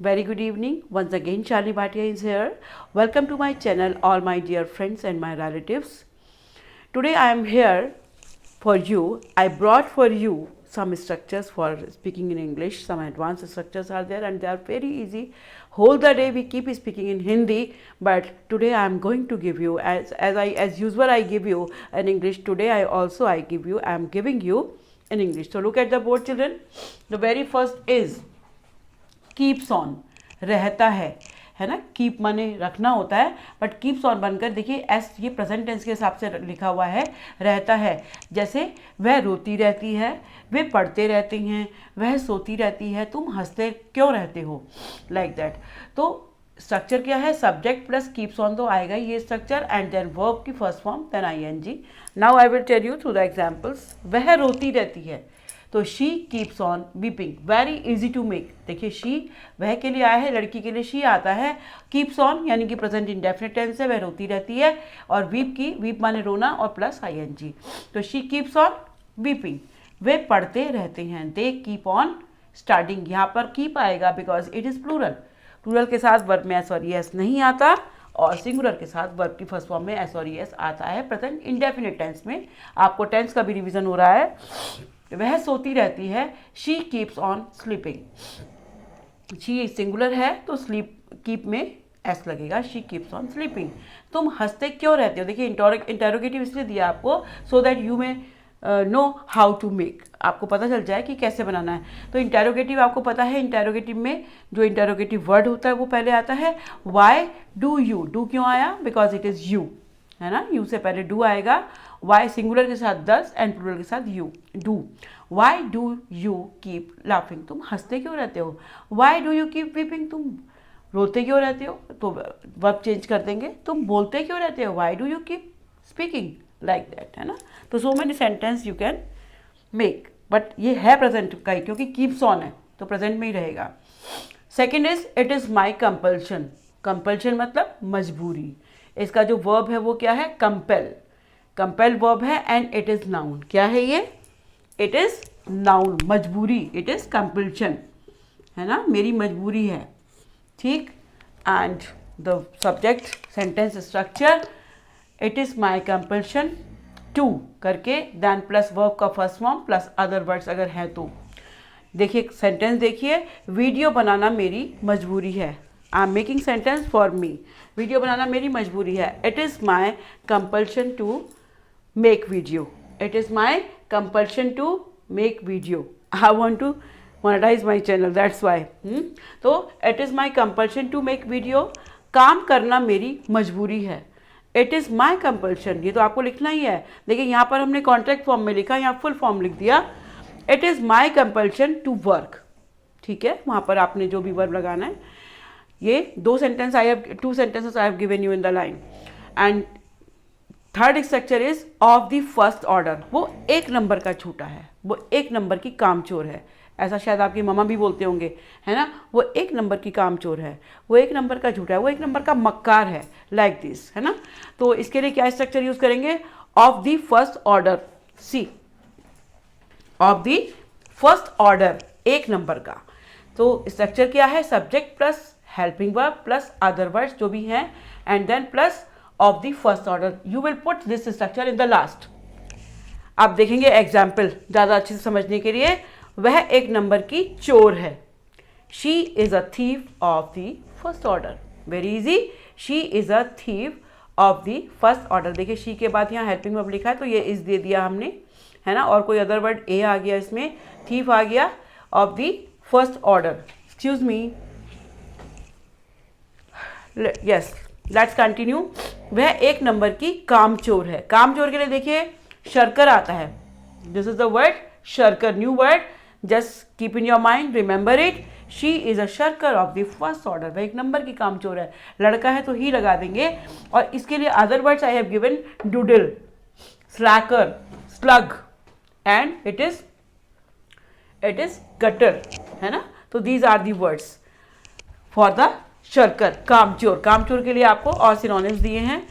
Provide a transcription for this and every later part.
Very good evening. Once again, Charlie Bhatia is here. Welcome to my channel, all my dear friends and my relatives. Today I am here for you. I brought for you some structures for speaking in English. Some advanced structures are there and they are very easy. Whole the day we keep speaking in Hindi, but today I am going to give you, as usual I give you in English. Today I am giving you in English. So look at the board, children. The very first is keeps on, रहता है ना. Keep माने रखना होता है, but keeps on बनकर देखिए S ये प्रेजेंट टेंस के हिसाब से लिखा हुआ है. रहता है जैसे वह रोती रहती है, वे पढ़ते रहते हैं, वह सोती रहती है, तुम हंसते क्यों रहते हो, लाइक दैट. तो स्ट्रक्चर क्या है, सब्जेक्ट प्लस कीप्स ऑन तो आएगा ये स्ट्रक्चर, एंड देन वर्ब की first form then ING. Now I will tell you through the examples. वह रोती रहती है तो she keeps on weeping. Very easy to make. देखिए शी वह के लिए आया है, लड़की के लिए शी आता है. कीप्स ऑन यानी कि प्रेजेंट इंडेफिनिट टेंस है, वह रोती रहती है. और वीप माने रोना और प्लस आईएनजी. तो शी कीप्स ऑन वीपिंग. वे पढ़ते रहते हैं, दे कीप ऑन स्टडिंग. यहाँ पर कीप आएगा because it is plural. Plural के साथ वर्ब में एस और एस नहीं आता, और सिंगुलर के साथ वर्ब की फर्स्ट फॉर्म में एस और एस आता है प्रेजेंट इंडेफिनिट टेंस में. आपको टेंस का भी रिवीजन हो रहा है. वह सोती रहती है, she keeps on sleeping. She singular है तो स्लीप कीप में एस लगेगा, शी कीप्स ऑन स्लीपिंग. तुम हंसते क्यों रहते हो. देखिए इंटेरोगेटिव इसलिए दिया आपको सो दैट यू में नो हाउ टू मेक. आपको पता चल जाए कि कैसे बनाना है. तो इंटेरोगेटिव आपको पता है, इंटेरोगेटिव में जो इंटेरोगेटिव वर्ड होता है वो पहले आता है. Why do you. डू क्यों आया, बिकॉज इट इज़ यू, है ना. यू से पहले डू आएगा. वाई सिंगुलर के साथ दस एंड प्लूरल के साथ you. Do. Why do you keep laughing. तुम हंसते क्यों रहते हो. Why do you keep weeping. तुम रोते क्यों रहते हो. तो वर्ब चेंज कर देंगे. तुम बोलते क्यों रहते हो. Why do you keep speaking, like that, है ना. तो so many sentence you can make, but ये है प्रेजेंट का ही क्योंकि कीप्स ऑन है तो प्रेजेंट में ही रहेगा. Second is it is my compulsion. Compulsion मतलब मजबूरी. इसका जो वर्ब है वो क्या है, कंपेल. कंपेल वर्ब है एंड इट इज़ नाउन. क्या है ये, इट इज़ नाउन. मजबूरी, इट इज़ कंपल्शन, है ना, मेरी मजबूरी है. ठीक. And the subject sentence structure, it is my compulsion to करके देन प्लस वर्ब का first form plus other words अगर है तो. देखिए सेंटेंस देखिए, वीडियो बनाना मेरी मजबूरी है. I am making sentence for me. Video बनाना मेरी मजबूरी है. It is my compulsion to make video. It is my compulsion to make video. I want to monetise my channel, that's why. तो it is my compulsion to make video. काम करना मेरी मजबूरी है. इट इज़ माई कंपल्शन, ये तो आपको लिखना ही है. देखिए यहाँ पर हमने कॉन्ट्रैक्ट फॉर्म में लिखा, यहाँ फुल फॉर्म लिख दिया. It is my compulsion to work. ठीक है, वहाँ पर आपने जो भी वर्ब लगाना है. ये two sentences I have given you in the line. And third structure is of the first order. वो एक नंबर का छूटा है, वो एक नंबर की कामचोर है. ऐसा शायद आपकी मम्मा भी बोलते होंगे, है ना. वो एक नंबर की कामचोर है, वो एक नंबर का झूठा है, वो एक नंबर का मक्कार है, लाइक दिस, है ना. तो इसके लिए क्या स्ट्रक्चर यूज करेंगे, of the first order. See, of the first order, एक नंबर का. तो स्ट्रक्चर क्या है, subject plus helping verb plus other words जो भी हैं and then plus of the first order. You will put this structure in the last. आप देखेंगे एग्जाम्पल ज़्यादा अच्छे से समझने के लिए. वह एक नंबर की चोर है. She is a thief of the first order. Very easy. She is a thief of the first order. देखिए शी के बाद यहाँ हेल्पिंग वर्ब लिखा है तो ये इज दे दिया हमने, है ना. और कोई अदर वर्ड ए आ गया इसमें, थीफ आ गया of the first order. Excuse me, yes, let's continue. वह एक नंबर की कामचोर है. कामचोर के लिए देखिए शर्कर आता है. This is the word shirker, new word. Just keep in your mind, remember it. She is a shirker of the first order. वह एक नंबर की कामचोर है. लड़का है तो ही लगा देंगे. और इसके लिए other words I have given, doodle, slacker, slug and it is gutter, है ना. तो these are the words for the shirker, कामचोर. कामचोर के लिए आपको और सिनोनिम्स दिए हैं.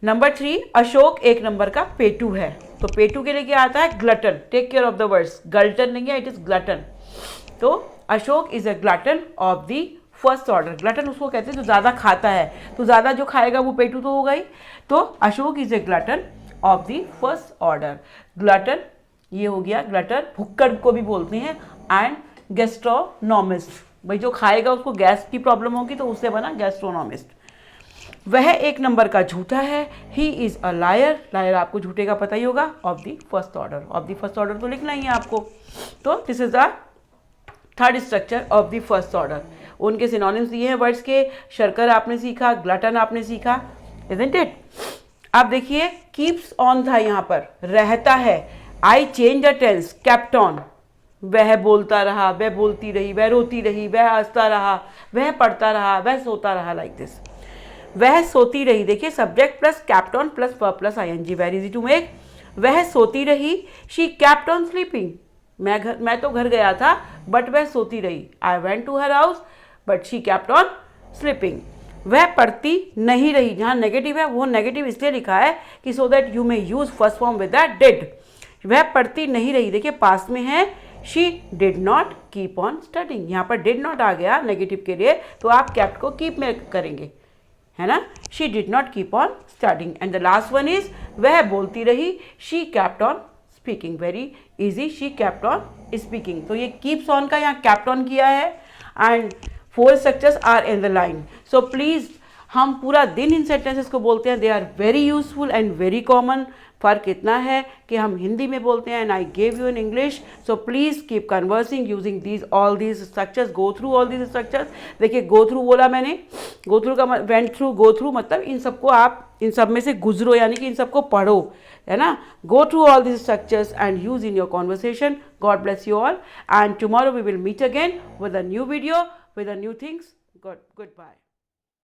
नंबर 3, अशोक एक नंबर का पेटू है. तो पेटू के लिए क्या आता है, glutton. Take care of the words, glutton नहीं है, इट इज ग्लटन. तो Ashok is a glutton of the first order. Glutton उसको कहते हैं जो ज़्यादा खाता है, तो ज़्यादा जो खाएगा वो पेटू तो होगा ही। तो Ashok is a glutton of the first order. Glutton ये हो गया ग्लटन, भुक्कड़ को भी बोलते हैं, एंड गैस्ट्रोनॉमिस्ट, भाई जो खाएगा उसको गैस की प्रॉब्लम होगी तो उससे बना गैस्ट्रोनॉमिस्ट। वह एक नंबर का झूठा है, he is a liar, liar आपको झूठे का पता ही होगा, of the first order. Of the first order तो लिखना ही है आपको। तो this is the third structure of the first order. उनके सिनोनिम्स दिए हैं वर्ड्स के, शर्कर आपने सीखा, ग्लटन आपने सीखा, इजंट इट। आप देखिए कीप्स ऑन था यहाँ पर, रहता है। I change the tense, kept on, वह बोलता रहा, वह बोलती रही, वह रोती रही, वह हंसता रहा, वह पढ़ता रहा, वह सोता रहा, लाइक दिस। वह सोती रही, देखिए subject plus kept on plus verb plus ING, very easy to make. वह सोती रही, शी केप्ट ऑन स्लीपिंग, मैं तो घर गया था बट वह सोती रही, I went to her house but she kept on sleeping. वह पढ़ती नहीं रही, जहाँ नेगेटिव है वो नेगेटिव इसलिए लिखा है कि so that you may use first form with that did. वह पढ़ती नहीं रही, देखिए पास्ट में है, she did not keep on studying, यहाँ पर डिड नॉट आ गया नेगेटिव के लिए, तो आप केप्ट को कीप में करेंगे, है ना। She did not keep on studying. And the last one is वह बोलती रही, she kept on speaking, very easy, she kept on speaking. तो ये कीप्स ऑन का यहाँ केप्ट ऑन किया है, and 4 structures are in the line. So please, हम पूरा दिन इन सेंटेंसेस को बोलते हैं, they are very useful and very common. फ़र्क इतना है कि हम हिंदी में बोलते हैं and I gave you in English. So please keep conversing using these all these structures, go through all these structures. देखिए गो थ्रू बोला मैंने, गो थ्रू का वेंट थ्रू, गो थ्रू मतलब इन सबको आप इन सब में से गुजरो, यानी कि इन सबको पढ़ो, है ना। Go through all these structures and use in your conversation. God bless you all, and tomorrow we will meet again with a new video, with a new things. Goodbye.